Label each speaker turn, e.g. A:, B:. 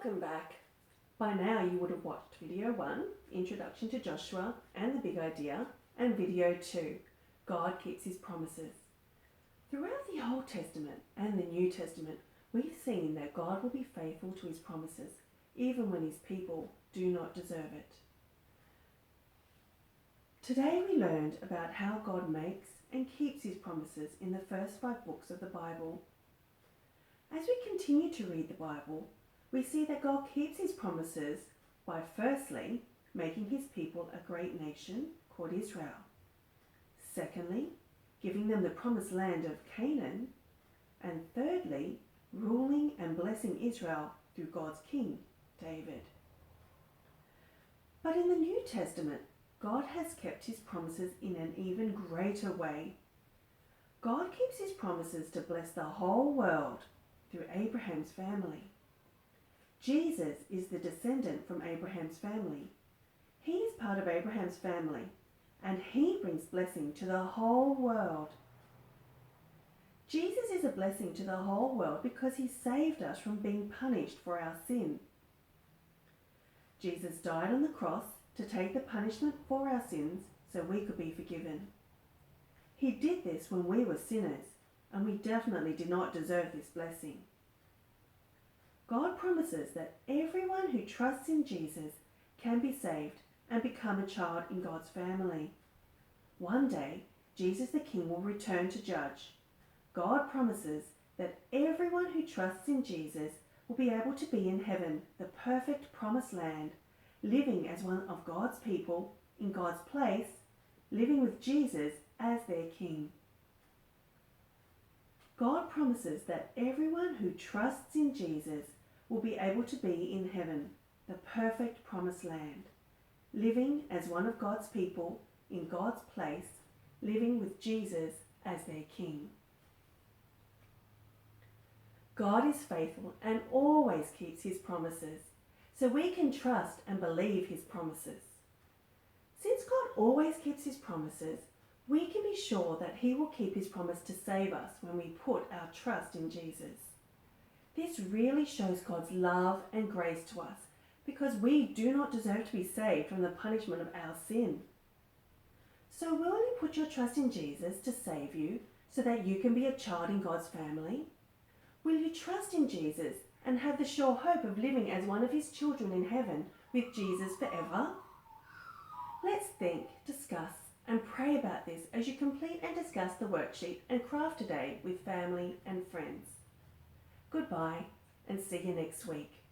A: Welcome back. By now you would have watched video 1, Introduction to Joshua and the Big Idea, and video 2, God Keeps His Promises. Throughout the Old Testament and the New Testament, we've seen that God will be faithful to His promises, even when His people do not deserve it. Today we learned about how God makes and keeps His promises in the first 5 books of the Bible. As we continue to read the Bible, we see that God keeps His promises by firstly making His people a great nation called Israel. Secondly, giving them the promised land of Canaan. And thirdly, ruling and blessing Israel through God's king, David. But in the New Testament, God has kept His promises in an even greater way. God keeps His promises to bless the whole world through Abraham's family. Jesus is the descendant from Abraham's family. He is part of Abraham's family, and He brings blessing to the whole world. Jesus is a blessing to the whole world because He saved us from being punished for our sin. Jesus died on the cross to take the punishment for our sins so we could be forgiven. He did this when we were sinners, and we definitely did not deserve this blessing. God promises that everyone who trusts in Jesus can be saved and become a child in God's family. One day, Jesus the King will return to judge. God promises that everyone who trusts in Jesus will be able to be in heaven, the perfect promised land, living as one of God's people in God's place, living with Jesus as their King. God promises that everyone who trusts in Jesus will be able to be in heaven, the perfect promised land, living as one of God's people in God's place, living with Jesus as their King. God is faithful and always keeps His promises, so we can trust and believe His promises. Since God always keeps His promises, we can be sure that He will keep His promise to save us when we put our trust in Jesus. This really shows God's love and grace to us because we do not deserve to be saved from the punishment of our sin. So will you put your trust in Jesus to save you so that you can be a child in God's family? Will you trust in Jesus and have the sure hope of living as one of His children in heaven with Jesus forever? Let's think, discuss, and pray about this as you complete and discuss the worksheet and craft today with family and friends. Goodbye, and see you next week.